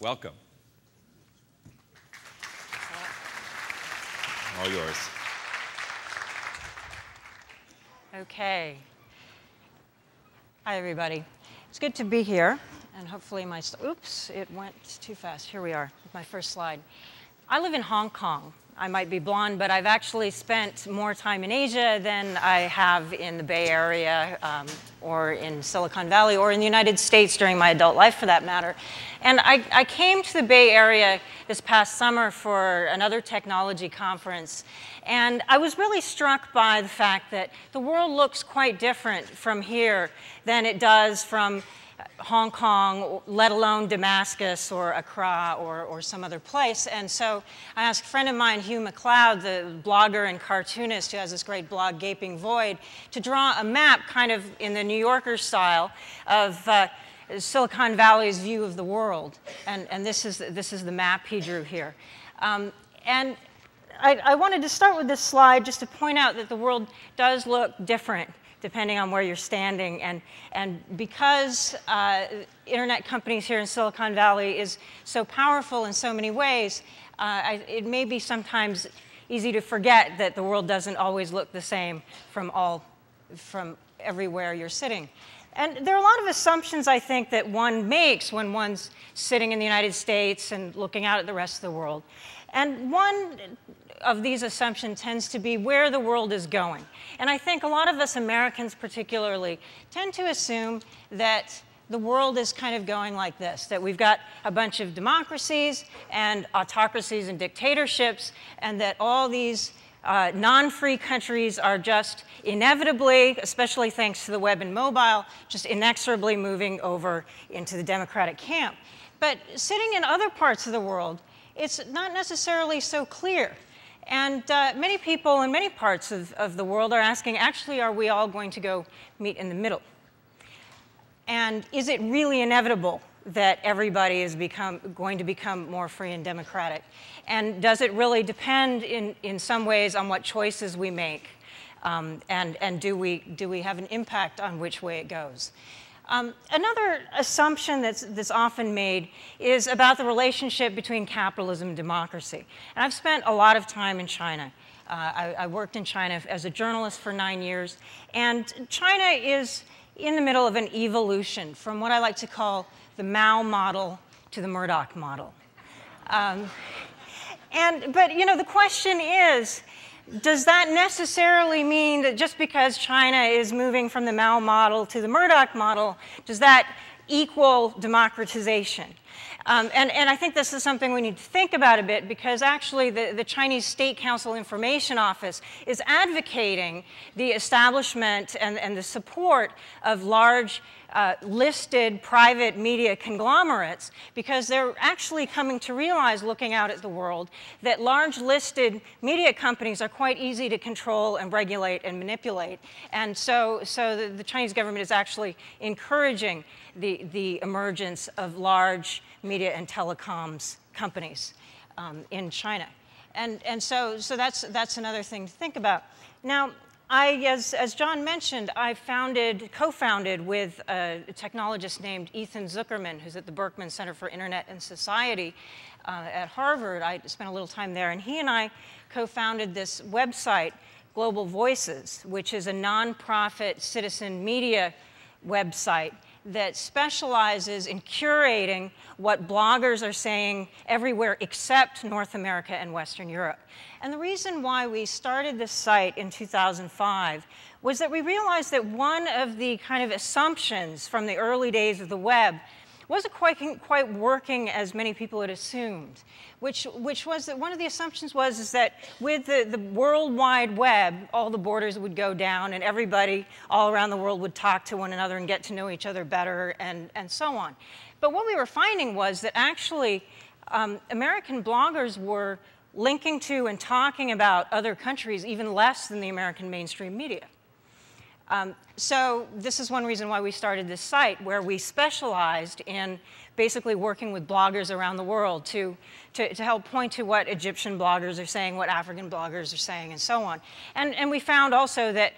Welcome. All yours. Okay. Hi, everybody. It's good to be here, and hopefully oops, it went too fast. Here we are, with my first slide. I live in Hong Kong. I might be blonde, but I've actually spent more time in Asia than I have in the Bay Area or in Silicon Valley or in the United States during my adult life, for that matter. And I came to the Bay Area this past summer for another technology conference, and I was really struck by the fact that the world looks quite different from here than it does from Hong Kong, let alone Damascus or Accra or some other place. And so I asked a friend of mine, Hugh MacLeod, the blogger and cartoonist who has this great blog, Gaping Void, to draw a map kind of in the New Yorker style of Silicon Valley's view of the world. And this is the map he drew here. And I wanted to start with this slide just to point out that the world does look different depending on where you're standing. And because internet companies here in Silicon Valley is so powerful in so many ways, it may be sometimes easy to forget that the world doesn't always look the same from everywhere you're sitting. And there are a lot of assumptions, I think, that one makes when one's sitting in the United States and looking out at the rest of the world. And one of these assumptions tends to be where the world is going. And I think a lot of us Americans particularly tend to assume that the world is kind of going like this, that we've got a bunch of democracies and autocracies and dictatorships, and that all these non-free countries are just inevitably, especially thanks to the web and mobile, just inexorably moving over into the democratic camp. But sitting in other parts of the world, it's not necessarily so clear. And many people in many parts of the world are asking, actually, are we all going to go meet in the middle? And is it really inevitable that everybody is going to become more free and democratic? And does it really depend in some ways on what choices we make? And do we have an impact on which way it goes? Another assumption that's often made is about the relationship between capitalism and democracy. And I've spent a lot of time in China. I worked in China as a journalist for 9 years. And China is in the middle of an evolution from what I like to call the Mao model to the Murdoch model. But you know, the question is, does that necessarily mean that just because China is moving from the Mao model to the Murdoch model, does that equal democratization? And I think this is something we need to think about a bit, because actually the Chinese State Council Information Office is advocating the establishment and the support of large listed private media conglomerates, because they're actually coming to realize, looking out at the world, that large listed media companies are quite easy to control and regulate and manipulate. And so the Chinese government is actually encouraging the emergence of large media and telecoms companies in China. And so that's another thing to think about. Now, as John mentioned, I co-founded with a technologist named Ethan Zuckerman, who's at the Berkman Center for Internet and Society at Harvard. I spent a little time there, and he and I co-founded this website, Global Voices, which is a nonprofit citizen media website that specializes in curating what bloggers are saying everywhere except North America and Western Europe. And the reason why we started this site in 2005 was that we realized that one of the kind of assumptions from the early days of the web wasn't quite working as many people had assumed, which was that one of the assumptions was that with the World Wide Web, all the borders would go down and everybody all around the world would talk to one another and get to know each other better and so on. But what we were finding was that actually American bloggers were linking to and talking about other countries even less than the American mainstream media. So this is one reason why we started this site, where we specialized in basically working with bloggers around the world to help point to what Egyptian bloggers are saying, what African bloggers are saying, and so on. And we found also that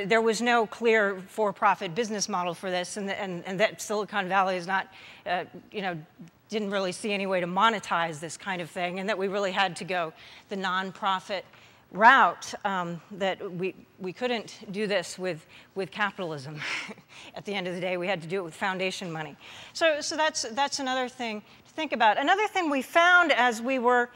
there was no clear for-profit business model for this, and that Silicon Valley is not didn't really see any way to monetize this kind of thing, and that we really had to go the nonprofit route, that we couldn't do this with capitalism. At the end of the day, we had to do it with foundation money. So that's another thing to think about. Another thing we found as we were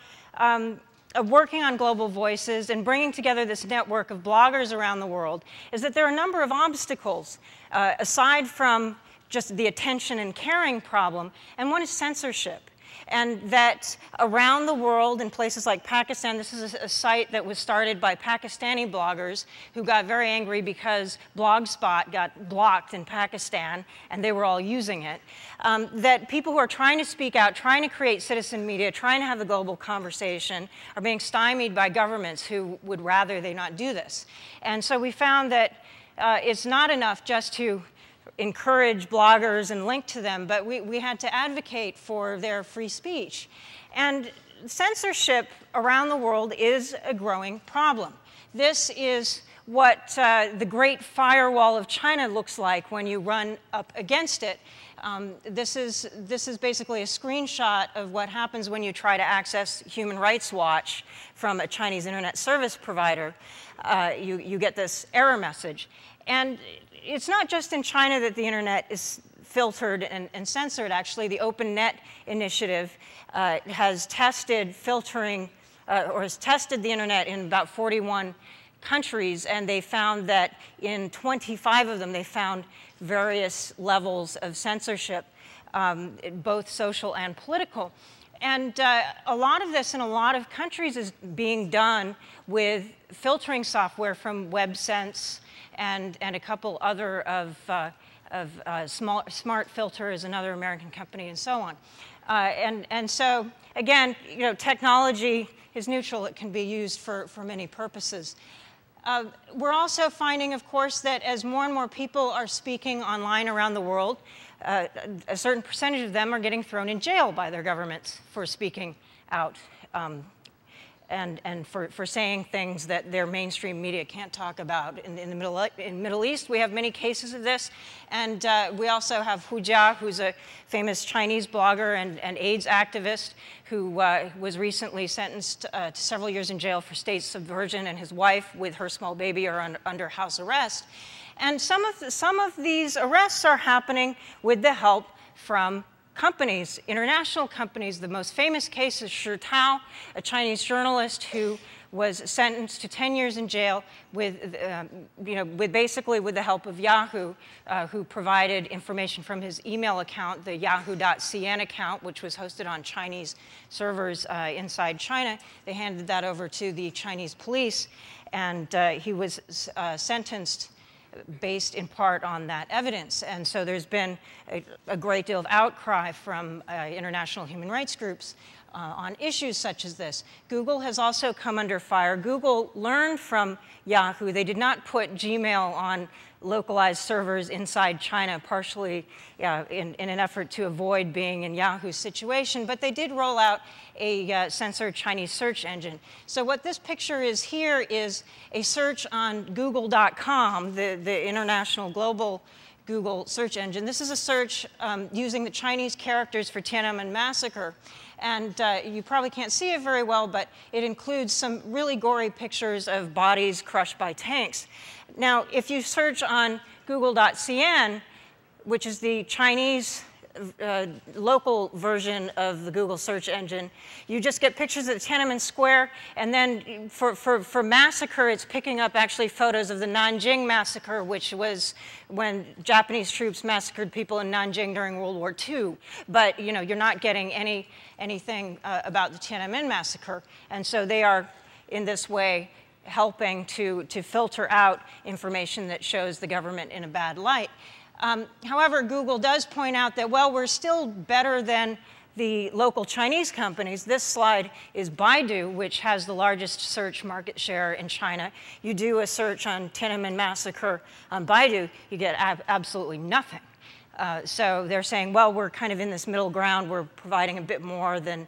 working on Global Voices and bringing together this network of bloggers around the world is that there are a number of obstacles, aside from just the attention and caring problem, and one is censorship. And that around the world, in places like Pakistan, this is a site that was started by Pakistani bloggers who got very angry because Blogspot got blocked in Pakistan, and they were all using it. That people who are trying to speak out, trying to create citizen media, trying to have the global conversation, are being stymied by governments who would rather they not do this. And so we found that it's not enough just to encourage bloggers and link to them, but we had to advocate for their free speech. And censorship around the world is a growing problem. This is what the Great Firewall of China looks like when you run up against it. This is basically a screenshot of what happens when you try to access Human Rights Watch from a Chinese internet service provider. You get this error message. And it's not just in China that the internet is filtered and censored. Actually, the Open Net initiative has tested filtering, or has tested the internet in about 41 countries, and they found that in 25 of them, they found various levels of censorship, both social and political. And a lot of this in a lot of countries is being done with filtering software from WebSense and a couple other of Smart Filter is another American company, and so on. And so, again, technology is neutral. It can be used for many purposes. We're also finding, of course, that as more and more people are speaking online around the world, a certain percentage of them are getting thrown in jail by their governments for speaking out. And for saying things that their mainstream media can't talk about. In the Middle East, we have many cases of this. And we also have Hu Jia, who's a famous Chinese blogger and AIDS activist who was recently sentenced to several years in jail for state subversion, and his wife with her small baby are under house arrest. And some of these arrests are happening with the help from companies, international companies. The most famous case is Shi Tao, a Chinese journalist who was sentenced to 10 years in jail basically with the help of Yahoo, who provided information from his email account, the yahoo.cn account, which was hosted on Chinese servers inside China. They handed that over to the Chinese police, and he was sentenced based in part on that evidence. And so there's been a great deal of outcry from international human rights groups on issues such as this. Google has also come under fire. Google learned from Yahoo. They did not put Gmail on localized servers inside China, partially in an effort to avoid being in Yahoo's situation, but they did roll out a censored Chinese search engine. So what this picture is here is a search on google.com, the international global Google search engine. This is a search using the Chinese characters for Tiananmen massacre. And you probably can't see it very well, but it includes some really gory pictures of bodies crushed by tanks. Now, if you search on google.cn, which is the Chinese local version of the Google search engine, you just get pictures of the Tiananmen Square, and then for massacre, it's picking up actually photos of the Nanjing massacre, which was when Japanese troops massacred people in Nanjing during World War II. But you're not getting anything about the Tiananmen massacre, and so they are in this way helping to filter out information that shows the government in a bad light. However, Google does point out that, well, we're still better than the local Chinese companies. This slide is Baidu, which has the largest search market share in China. You do a search on Tiananmen massacre on Baidu, you get absolutely nothing. So they're saying, well, we're kind of in this middle ground. We're providing a bit more than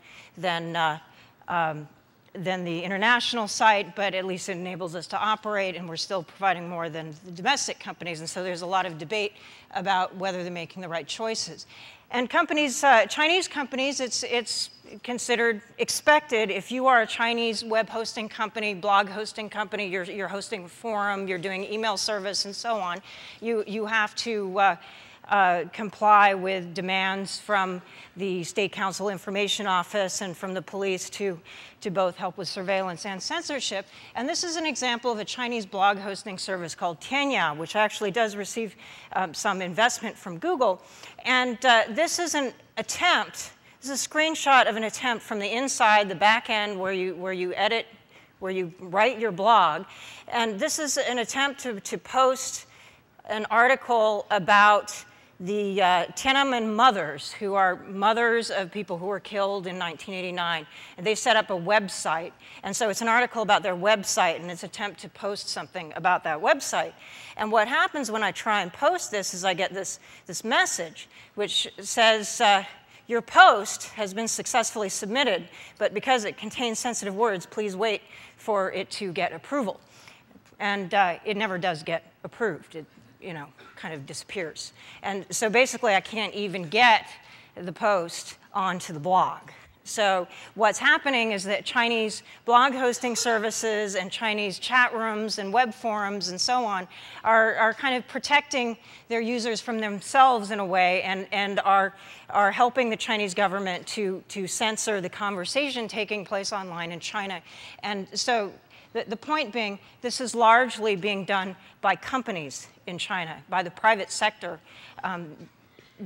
than the international site, but at least it enables us to operate, and we're still providing more than the domestic companies. And so there's a lot of debate about whether they're making the right choices. And companies, Chinese companies, it's considered expected if you are a Chinese web hosting company, blog hosting company, you're hosting a forum, you're doing email service and so on, you have to comply with demands from the State Council Information Office and from the police to both help with surveillance and censorship. And this is an example of a Chinese blog hosting service called Tianya, which actually does receive some investment from Google. And this is an attempt, this is a screenshot of an attempt from the inside, the back end, where you edit, where you write your blog. And this is an attempt to post an article about the Tiananmen mothers, who are mothers of people who were killed in 1989. And they set up a website. And so it's an article about their website and its attempt to post something about that website. And what happens when I try and post this is I get this message, which says, your post has been successfully submitted, but because it contains sensitive words, please wait for it to get approval. And it never does get approved. It, kind of disappears. And so basically, I can't even get the post onto the blog. So what's happening is that Chinese blog hosting services and Chinese chat rooms and web forums and so on are kind of protecting their users from themselves in a way, and are helping the Chinese government to censor the conversation taking place online in China. And so the point being, this is largely being done by companies in China, by the private sector,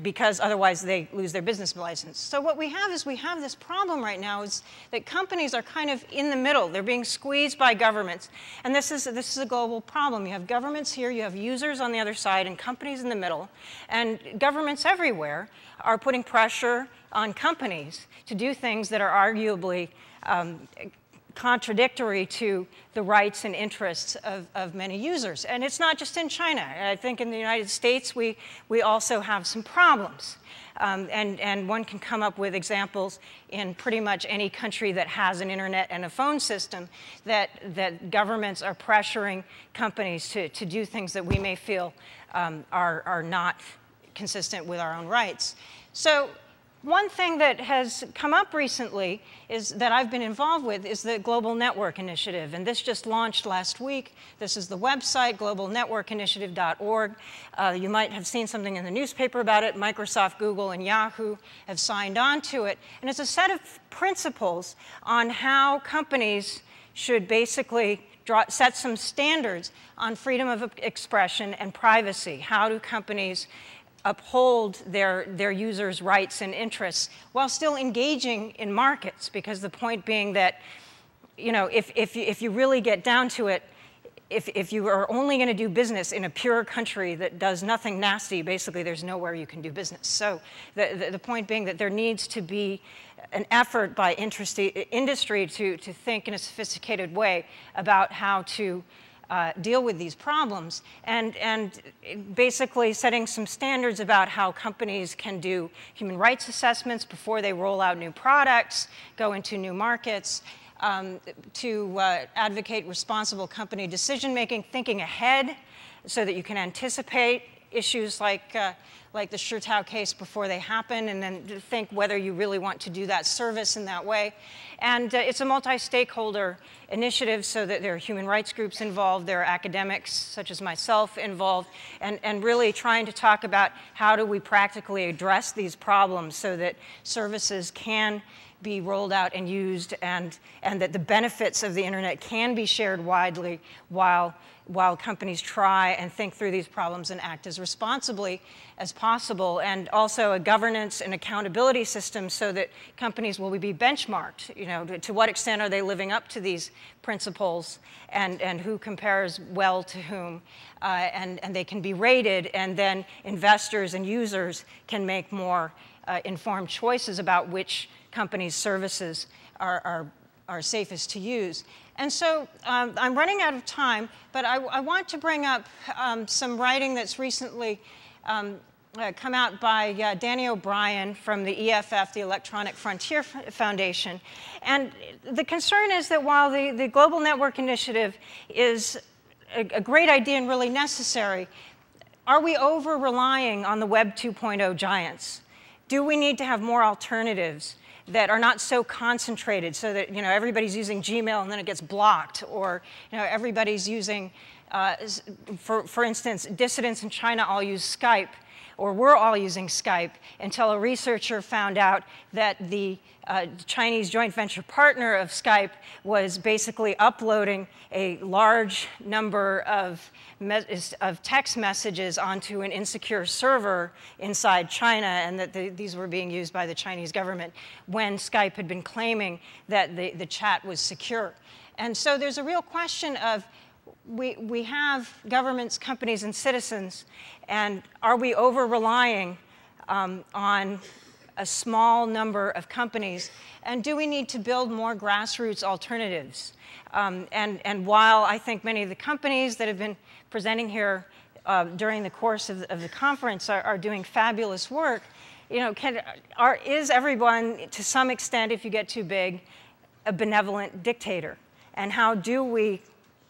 because otherwise they lose their business license. So what we have is this problem right now is that companies are kind of in the middle. They're being squeezed by governments. And this is a global problem. You have governments here, you have users on the other side, and companies in the middle. And governments everywhere are putting pressure on companies to do things that are arguably contradictory to the rights and interests of many users. And it's not just in China. I think in the United States, we also have some problems. And one can come up with examples in pretty much any country that has an internet and a phone system that governments are pressuring companies to do things that we may feel are not consistent with our own rights. So one thing that has come up recently that I've been involved with is the Global Network Initiative. And this just launched last week. This is the website, globalnetworkinitiative.org. You might have seen something in the newspaper about it. Microsoft, Google, and Yahoo have signed on to it. And it's a set of principles on how companies should basically set some standards on freedom of expression and privacy. How do companies uphold their users' rights and interests while still engaging in markets? Because the point being that, if you really get down to it, if you are only going to do business in a pure country that does nothing nasty, basically there's nowhere you can do business. So the point being that there needs to be an effort by industry to think in a sophisticated way about how to deal with these problems, and basically setting some standards about how companies can do human rights assessments before they roll out new products, go into new markets, to advocate responsible company decision-making, thinking ahead so that you can anticipate issues like the Shurtao case before they happen, and then think whether you really want to do that service in that way. And it's a multi-stakeholder initiative, so that there are human rights groups involved, there are academics such as myself involved, and really trying to talk about how do we practically address these problems so that services can be rolled out and used, and that the benefits of the internet can be shared widely while companies try and think through these problems and act as responsibly as possible, and also a governance and accountability system so that companies will be benchmarked. To what extent are they living up to these principles, and who compares well to whom, and they can be rated, and then investors and users can make more informed choices about which companies' services are safest to use. And so I'm running out of time, but I want to bring up some writing that's recently come out by Danny O'Brien from the EFF, the Electronic Frontier Foundation. And the concern is that while the Global Network Initiative is a great idea and really necessary, are we over-relying on the Web 2.0 giants? Do we need to have more alternatives that are not so concentrated so that everybody's using Gmail and then it gets blocked, or everybody's using, for instance, dissidents in China all use Skype, or we're all using Skype, until a researcher found out that the Chinese joint venture partner of Skype was basically uploading a large number of text messages onto an insecure server inside China, and that these were being used by the Chinese government when Skype had been claiming that the chat was secure. And so there's a real question of, we have governments, companies, and citizens, and are we over-relying on a small number of companies? And do we need to build more grassroots alternatives? And while I think many of the companies that have been presenting here during the course of the conference are doing fabulous work, is everyone, to some extent, if you get too big, a benevolent dictator? And how do we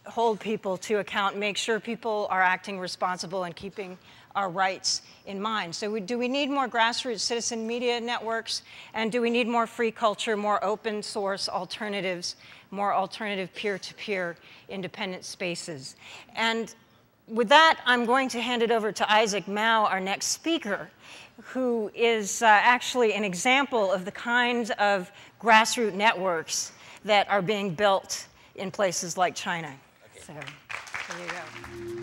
hold people to account, make sure people are acting responsible and keeping our rights in mind? So do we need more grassroots citizen media networks? And do we need more free culture, more open source alternatives, more alternative peer-to-peer independent spaces? And with that, I'm going to hand it over to Isaac Mao, our next speaker, who is actually an example of the kinds of grassroots networks that are being built in places like China. Okay. So there you go.